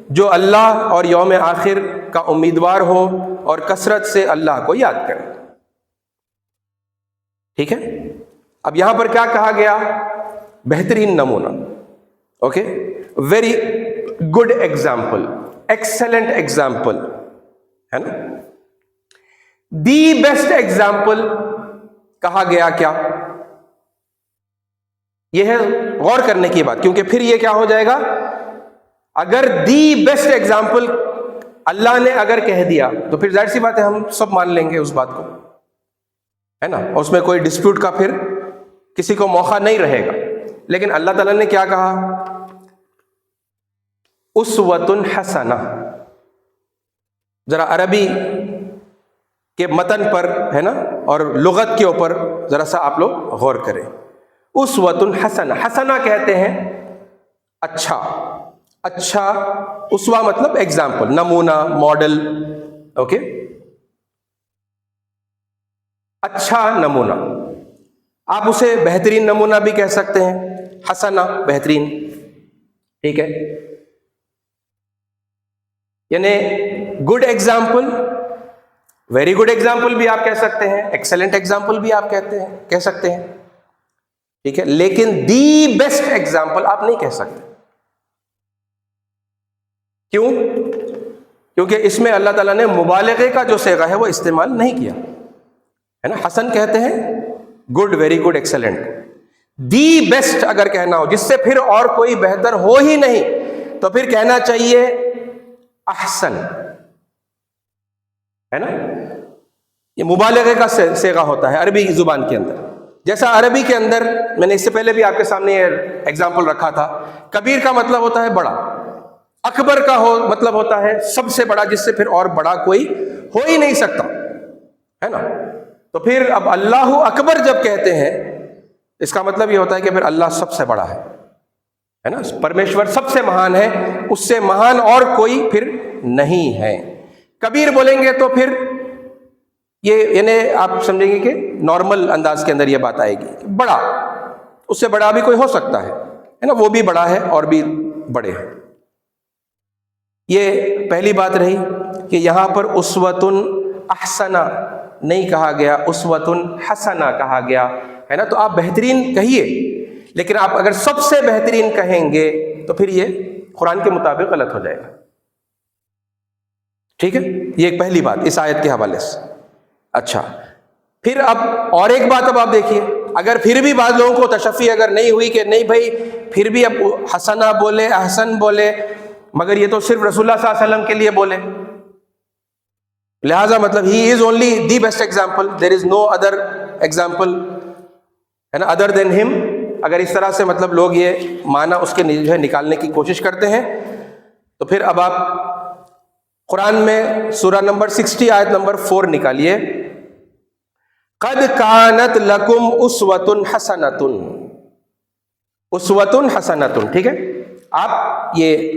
Speaker 1: جو اللہ اور یوم آخر کا امیدوار ہو اور کثرت سے اللہ کو یاد کرے، ٹھیک ہے۔ اب یہاں پر کیا کہا گیا؟ بہترین نمونہ، okay, very good example, excellent example ہے نا۔ دی بیسٹ ایگزامپل کہا گیا کیا؟ یہ ہے غور کرنے کی بات، کیونکہ پھر یہ کیا ہو جائے گا، اگر دی بیسٹ ایگزامپل اللہ نے اگر کہہ دیا تو پھر ظاہر سی بات ہے ہم سب مان لیں گے اس بات کو ہے نا، اس میں کوئی ڈسپیوٹ کا پھر کسی کو موقع نہیں رہے گا۔ لیکن اللہ تعالیٰ نے کیا کہا؟ اسوۃ حسنہ۔ ذرا عربی کے متن پر ہے نا اور لغت کے اوپر ذرا سا آپ لوگ غور کریں۔ اسوۃ حسنہ، حسنہ کہتے ہیں اچھا، اچھا، اسوا مطلب ایگزامپل، نمونہ، ماڈل، اوکے، اچھا نمونہ۔ آپ اسے بہترین نمونہ بھی کہہ سکتے ہیں، حسنہ بہترین، ٹھیک ہے، یعنی good example, very good example بھی آپ کہہ سکتے ہیں، ایکسلنٹ ایگزامپل بھی آپ کہہ سکتے ہیں، ٹھیک ہے، لیکن دی بیسٹ ایگزامپل آپ نہیں کہہ سکتے۔ کیوں؟ کیونکہ اس میں اللہ تعالیٰ نے مبالغے کا جو صیغہ ہے وہ استعمال نہیں کیا ہے نا۔ حسن کہتے ہیں good, very good, excellent. The best اگر کہنا ہو، جس سے پھر اور کوئی بہتر ہو ہی نہیں، تو پھر کہنا چاہیے احسن ہے نا۔ یہ مبالغے کا صیغہ ہوتا ہے عربی زبان کے اندر۔ جیسا عربی کے اندر میں نے اس سے پہلے بھی آپ کے سامنے یہ ایگزامپل رکھا تھا، کبیر کا مطلب ہوتا ہے بڑا، اکبر کا مطلب ہوتا ہے سب سے بڑا، جس سے پھر اور بڑا کوئی ہو ہی نہیں سکتا ہے نا۔ تو پھر اب اللہ اکبر جب کہتے ہیں اس کا مطلب یہ ہوتا ہے کہ پھر اللہ سب سے بڑا ہے نا، پرمیشور سب سے مہان ہے، اس سے مہان اور کوئی پھر نہیں ہے۔ کبیر بولیں گے تو پھر یہ یعنی آپ سمجھیں گے کہ نارمل انداز کے اندر یہ بات آئے گی، بڑا، اس سے بڑا بھی کوئی ہو سکتا ہے نا، وہ بھی بڑا ہے اور بھی بڑے ہیں۔ یہ پہلی بات رہی کہ یہاں پر اسوۃ احسنہ نہیں کہا گیا، اسوۃ حسنہ کہا گیا ہے نا۔ تو آپ بہترین کہیے، لیکن آپ اگر سب سے بہترین کہیں گے تو پھر یہ قرآن کے مطابق غلط ہو جائے گا، ٹھیک ہے۔ یہ ایک پہلی بات اس آیت کے حوالے سے۔ اچھا، پھر اب اور ایک بات اب آپ دیکھیے، اگر پھر بھی بعض لوگوں کو تشفی اگر نہیں ہوئی کہ نہیں بھائی پھر بھی اب حسنہ بولے، احسن بولے، مگر یہ تو صرف رسول اللہ صلی اللہ علیہ وسلم کے لیے بولے، لہٰذا مطلب he is only the best example, there is no other example ہے نا ادر دین ہم. اگر اس طرح سے مطلب لوگ یہ معنی اس کے جو ہے نکالنے کی کوشش کرتے ہیں, تو پھر اب آپ قرآن میں سورہ نمبر 60 آیت نمبر 4 نکالیے. قد کانت لکم اسوۃ حسنۃ, اسوۃ حسنۃ, ٹھیک ہے. آپ یہ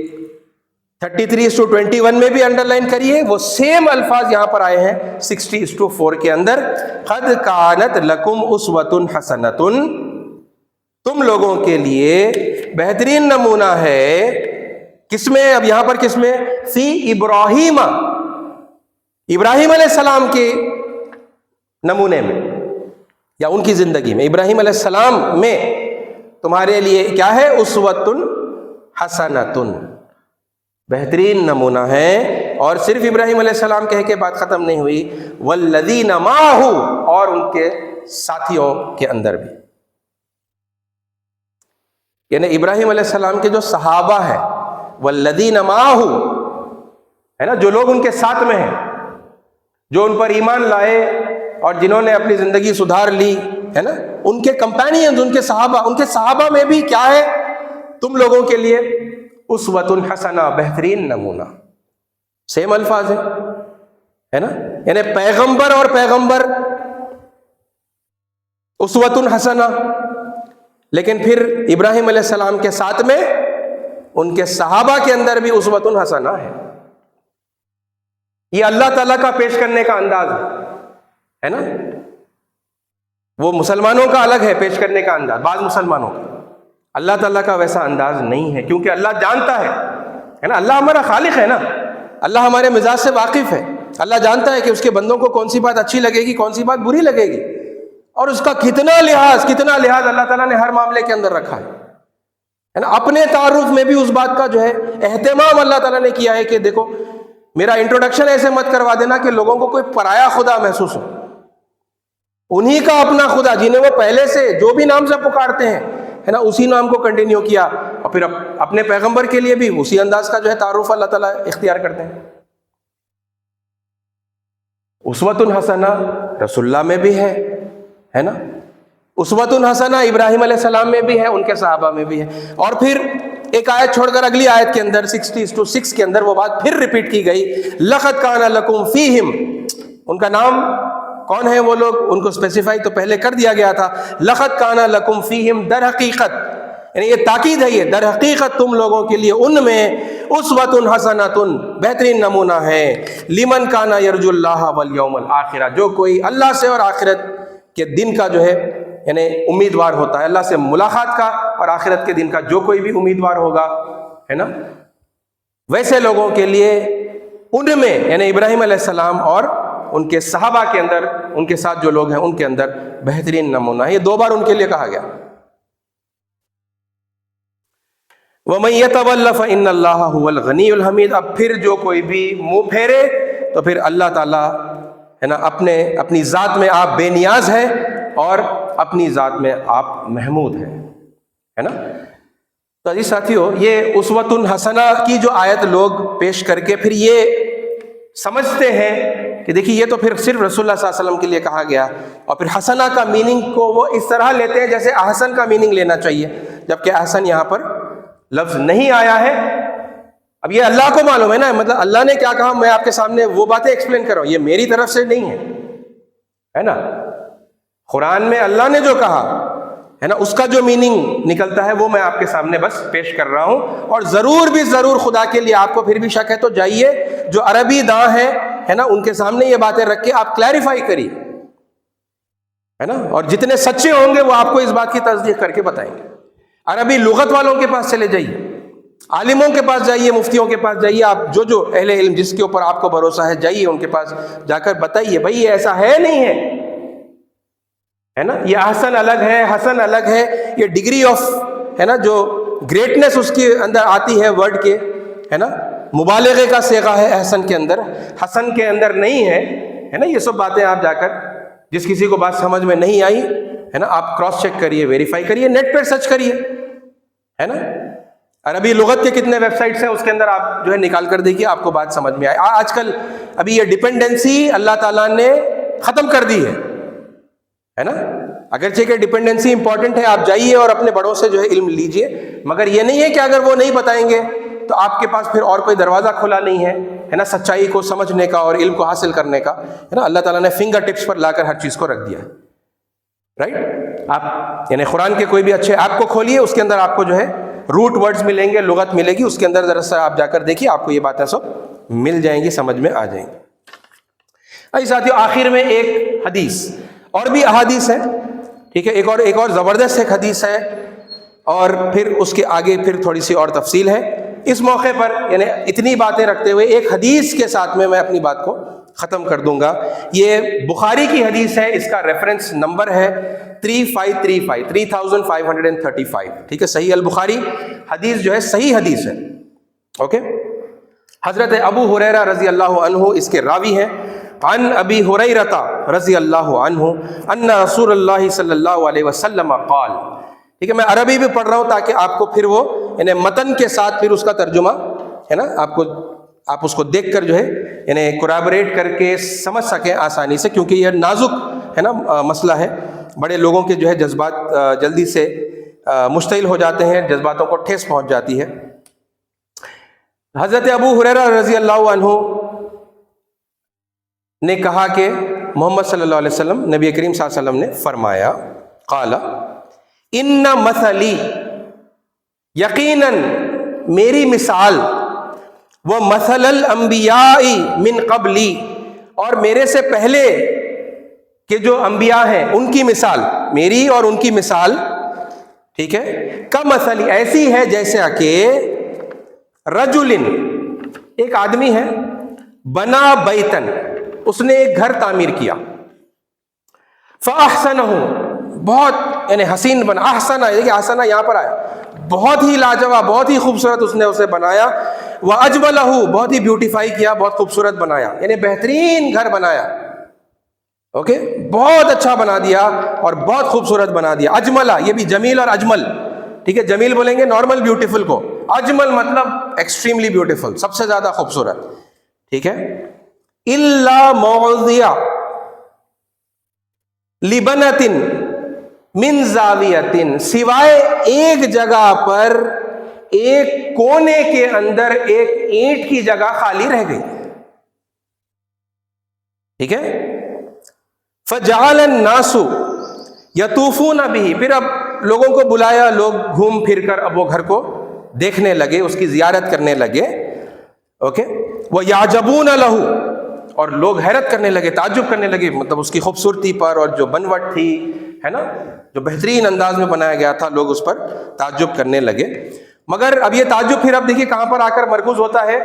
Speaker 1: 33:21 میں بھی انڈر لائن کریے, وہ سیم الفاظ یہاں پر آئے ہیں 60:4 کے اندر. قد کانت لکم اسوۃ حسنۃ, تم لوگوں کے لیے بہترین نمونہ ہے. کس میں؟ اب یہاں پر کس میں؟ فی ابراہیم, ابراہیم علیہ السلام کے نمونے میں یا ان کی زندگی میں. ابراہیم علیہ السلام میں تمہارے لیے کیا ہے؟ اسوۃ حسنۃ, بہترین نمونہ ہے. اور صرف ابراہیم علیہ السلام کہہ کے بات ختم نہیں ہوئی, والذین معہ, اور ان کے ساتھیوں کے اندر بھی. یعنی ابراہیم علیہ السلام کے جو صحابہ ہیں, والذین معہ ہے نا, جو لوگ ان کے ساتھ میں ہیں, جو ان پر ایمان لائے اور جنہوں نے اپنی زندگی سدھار لی ہے نا, ان کے کمپینینز, ان کے صحابہ میں بھی کیا ہے تم لوگوں کے لیے؟ اسوۃ حسنہ, بہترین نمونہ. سیم الفاظ ہیں ہے نا, یعنی پیغمبر اور پیغمبر اسوۃ حسنہ, لیکن پھر ابراہیم علیہ السلام کے ساتھ میں ان کے صحابہ کے اندر بھی اسوۃ حسنہ ہے. یہ اللہ تعالیٰ کا پیش کرنے کا انداز ہے نا. وہ مسلمانوں کا الگ ہے پیش کرنے کا انداز, بعض مسلمانوں کا. اللہ تعالیٰ کا ویسا انداز نہیں ہے, کیونکہ اللہ جانتا ہے نا, اللہ ہمارا خالق ہے نا, اللہ ہمارے مزاج سے واقف ہے. اللہ جانتا ہے کہ اس کے بندوں کو کون سی بات اچھی لگے گی, کون سی بات بری لگے گی, اور اس کا کتنا لحاظ اللہ تعالیٰ نے ہر معاملے کے اندر رکھا ہے نا. اپنے تعارف میں بھی اس بات کا جو ہے اہتمام اللہ تعالیٰ نے کیا ہے کہ دیکھو میرا انٹروڈکشن ایسے مت کروا دینا کہ لوگوں کو کوئی پرایا خدا محسوس ہو. انہی کا اپنا خدا, جنہیں وہ پہلے سے جو بھی نام سے پکارتے ہیں ہے نا, اسی نام کو کنٹینیو کیا, اور پھر اپنے پیغمبر کے لیے بھی اسی انداز کا جو ہے تعارف اللہ تعالیٰ اختیار کرتے ہیں. اسوۃ حسنہ رسول اللہ میں بھی ہے نا, اسوۃ حسنہ ابراہیم علیہ السلام میں بھی ہے, ان کے صحابہ میں بھی ہے. اور پھر ایک آیت چھوڑ کر اگلی آیت کے اندر 60:6 کے اندر وہ بات پھر ریپیٹ کی گئی. لقد کان لکم فیہم, ان کا نام کون ہے وہ لوگ, ان کو اسپیسیفائی تو پہلے کر دیا گیا تھا. لقد کان لکم فیہم, در حقیقت, یعنی یہ تاکید ہے, یہ در حقیقت تم لوگوں کے لیے ان میں اسوۃ حسنۃ, بہترین نمونہ ہے. لمن کان یرجو اللہ والیوم الآخرہ, جو کوئی اللہ سے اور آخرت کے دن کا جو ہے یعنی امیدوار ہوتا ہے, اللہ سے ملاقات کا اور آخرت کے دن کا جو کوئی بھی امیدوار ہوگا ہے نا, ویسے لوگوں کے لیے ان میں یعنی ابراہیم علیہ السلام اور ان کے صحابہ کے اندر, ان کے ساتھ جو لوگ ہیں ان کے اندر بہترین نمونہ ہے. یہ 2 بار ان کے لیے کہا گیا. وَمَن يَتَوَلَّ فَإِنَّ اللَّهَ هُوَ الْغَنِيُّ الْحَمِيدُ. اب پھر جو کوئی بھی منہ پھیرے تو پھر اللہ تعالیٰ ہے نا اپنی ذات میں آپ بے نیاز ہیں اور اپنی ذات میں آپ محمود ہیں ہے نا. تو عزیز ساتھیو, یہ اسوۃ حسنہ کی جو آیت لوگ پیش کر کے پھر یہ سمجھتے ہیں کہ دیکھیے یہ تو پھر صرف رسول اللہ صلی اللہ علیہ وسلم کے لیے کہا گیا, اور پھر حسنہ کا میننگ کو وہ اس طرح لیتے ہیں جیسے احسن کا میننگ لینا چاہیے, جبکہ احسن یہاں پر لفظ نہیں آیا ہے. اب یہ اللہ کو معلوم ہے نا, مطلب اللہ نے کیا کہا, میں آپ کے سامنے وہ باتیں ایکسپلین کر رہا ہوں, یہ میری طرف سے نہیں ہے نا. قرآن میں اللہ نے جو کہا ہے نا اس کا جو میننگ نکلتا ہے وہ میں آپ کے سامنے بس پیش کر رہا ہوں. اور ضرور بھی ضرور خدا کے لیے آپ کو پھر بھی شک ہے تو جائیے جو عربی داں ہے نا ان کے سامنے یہ باتیں رکھ کے آپ کلیریفائی کریے ہے نا, اور جتنے سچے ہوں گے وہ آپ کو اس بات کی تصدیق کر کے بتائیں گے. عربی لغت والوں کے پاس چلے جائیے, عالموں کے پاس جائیے, مفتیوں کے پاس جائیے, آپ جو اہل علم جس کے اوپر آپ کو بھروسہ ہے جائیے ان کے پاس جا کر بتائیے بھائی یہ ایسا ہے نہیں ہے نا, یہ احسن الگ ہے, حسن الگ ہے, یہ ڈگری آف ہے نا جو گریٹنس اس کے اندر آتی ہے ورڈ کے ہے نا, مبالغے کا صیغہ ہے احسن کے اندر, حسن کے اندر نہیں ہے نا. یہ سب باتیں آپ جا کر جس کسی کو بات سمجھ میں نہیں آئی ہے نا آپ کراس چیک کریے, ویریفائی کریے, نیٹ پر سرچ کریے ہے نا. عربی لغت کے کتنے ویب سائٹس ہیں، اس کے اندر آپ جو ہے نکال کر دیکھیے، آپ کو بات سمجھ میں آئے۔ آج کل ابھی یہ ڈپینڈنسی اللہ تعالیٰ نے ختم کر دی ہے نا۔ اگرچہ کہ ڈپینڈنسی امپورٹنٹ ہے، آپ جائیے اور اپنے بڑوں سے جو ہے علم لیجئے، مگر یہ نہیں ہے کہ اگر وہ نہیں بتائیں گے تو آپ کے پاس پھر اور کوئی دروازہ کھلا نہیں ہے نا، سچائی کو سمجھنے کا اور علم کو حاصل کرنے کا، ہے نا۔ اللہ تعالیٰ نے فنگر ٹپس پر لا کر ہر چیز کو رکھ دیا ہے، رائٹ۔ آپ یعنی قرآن کے کوئی بھی اچھے ایپ کو کھولیے، اس کے اندر آپ کو جو ہے روٹ ورڈز ملیں گے، لغت ملے گی، اس کے اندر ذرا سا آپ جا کر دیکھیے، آپ کو یہ باتیں سب مل جائیں گی، سمجھ میں آ جائیں گی۔ اچھا ساتھیو، آخر میں ایک حدیث، اور بھی احادیث ہیں، ٹھیک ہے، ایک اور زبردست ایک حدیث ہے، اور پھر اس کے آگے پھر تھوڑی سی اور تفصیل ہے۔ اس موقع پر یعنی اتنی باتیں رکھتے ہوئے ایک حدیث کے ساتھ میں اپنی بات کو ختم کر دوں گا۔ یہ بخاری کی حدیث ہے، اس کا ریفرنس نمبر ہے 3535، ٹھیک ہے، صحیح البخاری حدیث جو ہے صحیح حدیث ہے، اوکے۔ حضرت ابو ہریرہ رضی اللہ عنہ اس کے راوی ہیں۔ عن ابی ہریرہ رضی اللہ عنہ ان رسول اللہ صلی اللہ علیہ وسلم قال، ٹھیک ہے، میں عربی بھی پڑھ رہا ہوں تاکہ آپ کو پھر وہ یعنی متن کے ساتھ پھر اس کا ترجمہ ہے نا، آپ اس کو دیکھ کر جو ہے یعنی کوریبوریٹ کر کے سمجھ سکیں آسانی سے، کیونکہ یہ نازک ہے نا مسئلہ ہے، بڑے لوگوں کے جو ہے جذبات جلدی سے مشتعل ہو جاتے ہیں، جذباتوں کو ٹھیس پہنچ جاتی ہے۔ حضرت ابو ہریرہ رضی اللہ عنہ نے کہا کہ محمد صلی اللہ علیہ وسلم، نبی کریم صلی اللہ علیہ وسلم نے فرمایا، قال ان مثلی، یقیناً میری مثال، وہ مثل الانبیاء من قبلی، اور میرے سے پہلے کے جو انبیاء ہیں ان کی مثال، میری اور ان کی مثال، ٹھیک ہے، کمثلی، ایسی ہے جیسا کہ رجل، ایک آدمی ہے، بنا بیتن، اس نے ایک گھر تعمیر کیا، فاحسنہ، بہت یعنی حسین بنا، احسنہ، دیکھیے احسنہ یہاں پر آیا، بہت ہی لاجواب، بہت ہی خوبصورت اس نے اسے بنایا، واجملہ، بہت ہی بیوٹیفائی کیا، بہت خوبصورت بنایا، یعنی بہترین گھر بنایا، اوکے، بہت اچھا بنا دیا اور بہت خوبصورت بنا دیا۔ اجملہ، یہ بھی جمیل اور اجمل، ٹھیک ہے، جمیل بولیں گے نارمل بیوٹیفل کو، اجمل مطلب ایکسٹریملی بیوٹیفل، سب سے زیادہ خوبصورت، ٹھیک ہے۔ الا موضع لبنۃ من زاویۃ، سوائے ایک جگہ پر، ایک کونے کے اندر ایک اینٹ کی جگہ خالی رہ گئی، ٹھیک ہے۔ فجعل الناس یطوفون بہ، پھر اب لوگوں کو بلایا، لوگ گھوم پھر کر اب وہ گھر کو دیکھنے لگے، اس کی زیارت کرنے لگے، اوکے۔ وَيَعْجَبُونَ لَهُ، اور لوگ حیرت کرنے لگے، تعجب کرنے لگے، مطلب اس کی خوبصورتی پر، اور جو بنوٹ تھی ہے نا، جو بہترین انداز میں بنایا گیا تھا، لوگ اس پر تعجب کرنے لگے۔ مگر اب یہ تعجب پھر اب دیکھیے کہاں پر آ کر مرکوز ہوتا ہے،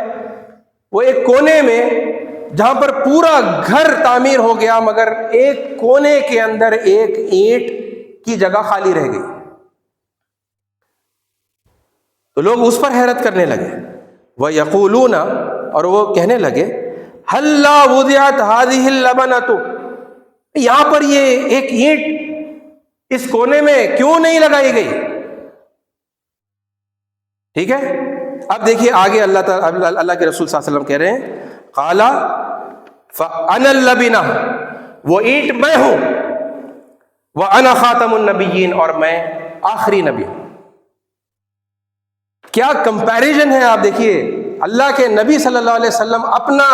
Speaker 1: وہ ایک کونے میں جہاں پر پورا گھر تعمیر ہو گیا، مگر ایک کونے کے اندر ایک اینٹ کی جگہ خالی رہ گئی، تو لوگ اس پر حیرت کرنے لگے۔ وَيَقُولُونَ، اور وہ کہنے لگے، هَلَّا وُضِعَتْ هَذِهِ اللَّبَنَةُ، یہاں پر یہ ایک اینٹ اس کونے میں کیوں نہیں لگائی گئی، ٹھیک ہے۔ اب دیکھیے آگے اللہ کے رسول صلی اللہ علیہ وسلم کہہ رہے ہیں، قال فَأَنَا اللَّبِنَةُ، وہ اینٹ میں ہوں، وَأَنَا خَاتَمُ النَّبِيِّينَ، اور میں آخری نبی ہوں۔ کیا کمپیریزن ہے، آپ دیکھیے اللہ کے نبی صلی اللہ علیہ وسلم اپنا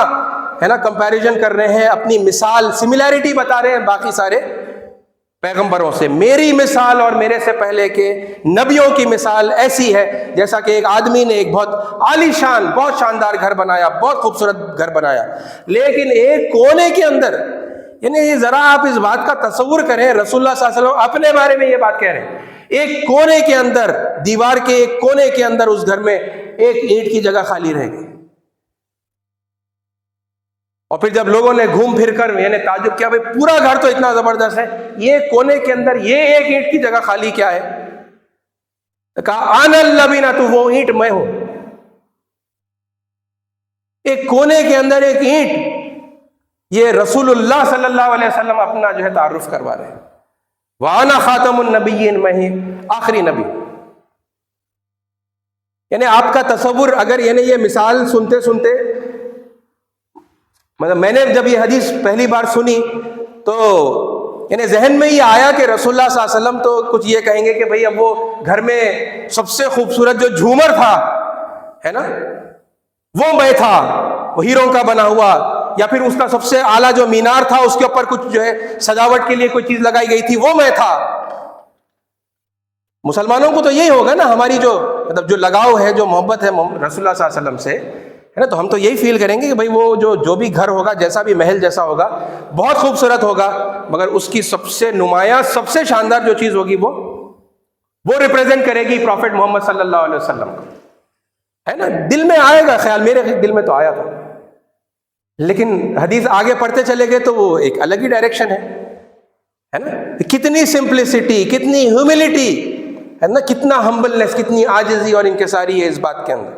Speaker 1: ہے نا کمپیریزن کر رہے ہیں، اپنی مثال، سملیرٹی بتا رہے ہیں باقی سارے پیغمبروں سے۔ میری مثال اور میرے سے پہلے کے نبیوں کی مثال ایسی ہے جیسا کہ ایک آدمی نے ایک بہت عالی شان، بہت شاندار گھر بنایا، بہت خوبصورت گھر بنایا، لیکن ایک کونے کے اندر، یعنی ذرا آپ اس بات کا تصور کریں، رسول اللہ صلی اللہ علیہ وسلم اپنے بارے میں یہ بات کہہ رہے ہیں، ایک کونے کے اندر، دیوار کے ایک کونے کے اندر اس گھر میں ایک اینٹ کی جگہ خالی رہ گئی، اور پھر جب لوگوں نے گھوم پھر کر یعنی تعجب کیا، بھئی پورا گھر تو اتنا زبردست ہے، یہ کونے کے اندر یہ ایک اینٹ کی جگہ خالی کیا ہے، کہا انا اللبنۃ، وہ اینٹ میں ہوں، ایک کونے کے اندر ایک اینٹ، یہ رسول اللہ صلی اللہ علیہ وسلم اپنا جو ہے تعارف کروا رہے ہیں، وَأَنَا خَاتَمُ النَّبِيِّينَ، میں ہی آخری نبی۔ یعنی آپ کا تصور اگر یعنی یہ مثال سنتے سنتے مطلب میں نے جب یہ حدیث پہلی بار سنی تو یعنی ذہن میں یہ آیا کہ رسول اللہ صلی اللہ علیہ وسلم تو کچھ یہ کہیں گے کہ بھئی اب وہ گھر میں سب سے خوبصورت جو جھومر تھا ہے نا وہ میں تھا، وہ ہیروں کا بنا ہوا، یا پھر اس کا سب سے اعلیٰ جو مینار تھا اس کے اوپر کچھ جو ہے سجاوٹ کے لیے کوئی چیز لگائی گئی تھی وہ میں تھا۔ مسلمانوں کو تو یہی ہوگا نا، ہماری جو مطلب جو لگاؤ ہے، جو محبت ہے رسول اللہ صلی اللہ علیہ وسلم سے ہے نا، تو ہم تو یہی فیل کریں گے کہ بھئی وہ جو بھی گھر ہوگا، جیسا بھی محل جیسا ہوگا، بہت خوبصورت ہوگا، مگر اس کی سب سے نمایاں سب سے شاندار جو چیز ہوگی وہ ریپریزنٹ کرے گی پروفٹ محمد صلی اللہ علیہ وسلم کو، ہے نا۔ دل میں آئے گا خیال، میرے دل میں تو آیا تھا، لیکن حدیث آگے پڑھتے چلے گئے تو وہ ایک الگ ہی ڈائریکشن ہے نا۔ کتنی سمپلسٹی، کتنی ہیوملٹی ہے نا، کتنا ہمبلنس، کتنی عاجزی اور انکساری ہے اس بات کے اندر۔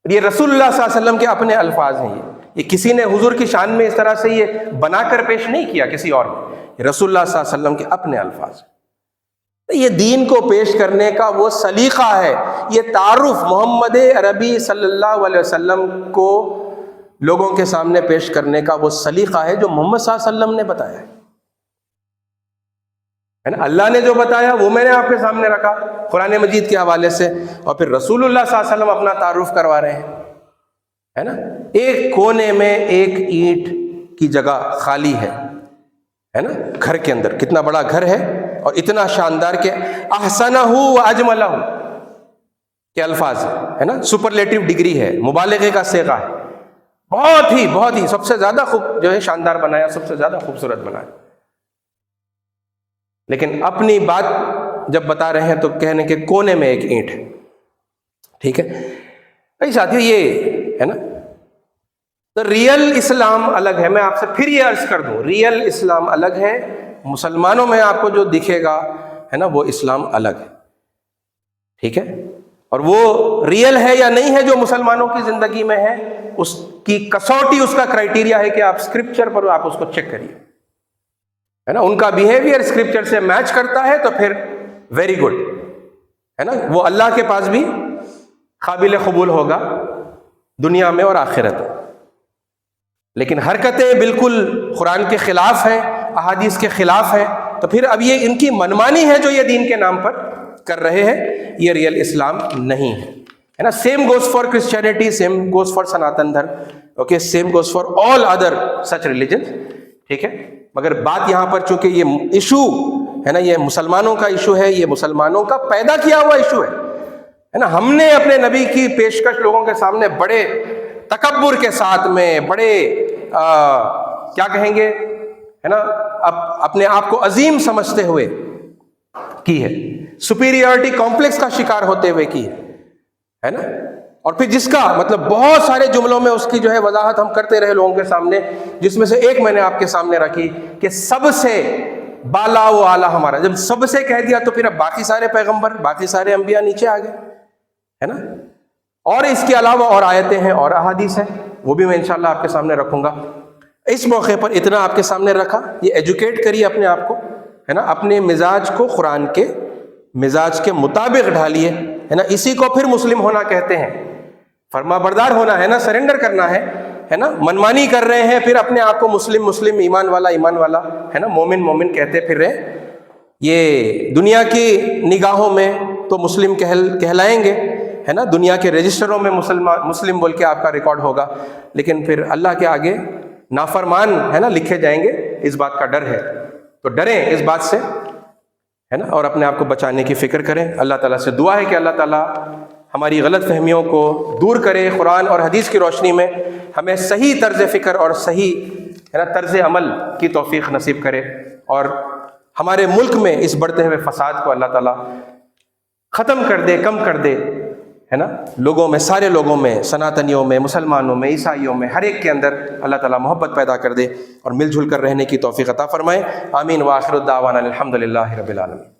Speaker 1: یہ رسول اللہ صلی اللہ علیہ وسلم کے اپنے الفاظ ہیں، یہ کسی نے حضور کی شان میں اس طرح سے یہ بنا کر پیش نہیں کیا کسی اور نے، یہ رسول اللہ صلی اللہ علیہ وسلم کے اپنے الفاظ ہیں۔ یہ دین کو پیش کرنے کا وہ سلیقہ ہے، یہ تعارف محمد عربی صلی اللہ علیہ وسلم کو لوگوں کے سامنے پیش کرنے کا وہ سلیقہ ہے جو محمد صلی اللہ علیہ وسلم نے بتایا ہے نا۔ اللہ نے جو بتایا وہ میں نے آپ کے سامنے رکھا قرآن مجید کے حوالے سے، اور پھر رسول اللہ صلی اللہ علیہ وسلم اپنا تعارف کروا رہے ہیں، ہے نا۔ ایک کونے میں ایک اینٹ کی جگہ خالی ہے نا، گھر کے اندر کتنا بڑا گھر ہے اور اتنا شاندار کہ احسنہ و اجملہ کے الفاظ ہے نا، سپرلیٹو ڈگری ہے، مبالغے کا صیغہ ہے، بہت ہی سب سے زیادہ جو ہے شاندار بنایا، سب سے زیادہ خوبصورت بنایا، لیکن اپنی بات جب بتا رہے ہیں تو کہنے کے کونے میں ایک اینٹ ہے، ٹھیک ہے۔ بھائی ساتھیو یہ ہے نا، تو ریئل اسلام الگ ہے۔ میں آپ سے پھر یہ عرض کر دوں، ریئل اسلام الگ ہے، مسلمانوں میں آپ کو جو دکھے گا ہے نا وہ اسلام الگ ہے، ٹھیک ہے۔ اور وہ ریئل ہے یا نہیں ہے جو مسلمانوں کی زندگی میں ہے، اس کی کسوٹی، اس کا کرائٹیریا ہے کہ آپ اسکرپچر پر آپ اس کو چیک کریے، ہے نا۔ ان کا بیہیویئر اسکرپچر سے میچ کرتا ہے تو پھر ویری گڈ ہے نا، وہ اللہ کے پاس بھی قابل قبول ہوگا دنیا میں اور آخرت میں۔ لیکن حرکتیں بالکل قرآن کے خلاف ہیں، احادیث کے خلاف ہیں، تو پھر اب یہ ان کی منمانی ہے جو یہ دین کے نام پر کر رہے ہیں، یہ ریئل اسلام نہیں ہے نا۔ Same goes for Christianity, same goes for Sanatan Dharma, okay, same goes for all other such religion, ٹھیک ہے۔ مگر بات یہاں پر چونکہ یہ ایشو ہے نا، یہ مسلمانوں کا ایشو ہے، یہ مسلمانوں کا پیدا کیا ہوا ایشو ہے نا۔ ہم نے اپنے نبی کی پیشکش لوگوں کے سامنے بڑے تکبر کے ساتھ میں، بڑے کیا کہیں گے ہے نا، اپنے آپ کو عظیم سمجھتے ہوئے کی ہے، سپیریورٹی کمپلیکس کا شکار ہوتے ہوئے کی ہے نا۔ اور پھر جس کا مطلب بہت سارے جملوں میں اس کی جو ہے وضاحت ہم کرتے رہے لوگوں کے سامنے، جس میں سے ایک میں نے آپ کے سامنے رکھی کہ سب سے بالا و اعلیٰ ہمارا، جب سب سے کہہ دیا تو پھر اب باقی سارے پیغمبر، باقی سارے انبیاء نیچے آ گئے ہے نا۔ اور اس کے علاوہ اور آیتیں ہیں اور احادیث ہیں، وہ بھی میں انشاءاللہ آپ کے سامنے رکھوں گا۔ اس موقع پر اتنا آپ کے سامنے رکھا، یہ ایجوکیٹ کریے اپنے آپ کو ہے نا، اپنے مزاج کو قرآن کے مزاج کے مطابق ڈھالیے ہے نا۔ اسی کو پھر مسلم ہونا کہتے ہیں، فرما بردار ہونا ہے نا، سرنڈر کرنا ہے نا۔ منمانی کر رہے ہیں پھر اپنے آپ کو مسلم، ایمان والا ہے نا، مومن کہتے پھر رہے، یہ دنیا کی نگاہوں میں تو مسلم کہلائیں گے ہے نا، دنیا کے رجسٹروں میں مسلم بول کے آپ کا ریکارڈ ہوگا، لیکن پھر اللہ کے آگے نافرمان ہے نا لکھے جائیں گے۔ اس بات کا ڈر ہے، تو ڈریں اس بات سے ہے نا، اور اپنے آپ کو بچانے کی فکر کریں۔ اللہ تعالیٰ سے دعا ہے کہ اللہ تعالیٰ ہماری غلط فہمیوں کو دور کرے، قرآن اور حدیث کی روشنی میں ہمیں صحیح طرز فکر اور صحیح ہے نا طرز عمل کی توفیق نصیب کرے، اور ہمارے ملک میں اس بڑھتے ہوئے فساد کو اللہ تعالیٰ ختم کر دے، کم کر دے ہے نا۔ لوگوں میں، سارے لوگوں میں، سناتنیوں میں، مسلمانوں میں، عیسائیوں میں، ہر ایک کے اندر اللہ تعالیٰ محبت پیدا کر دے اور مل جل کر رہنے کی توفیق عطا فرمائے۔ آمین۔ وآخر الدعوانا الحمد للہ رب العالمین۔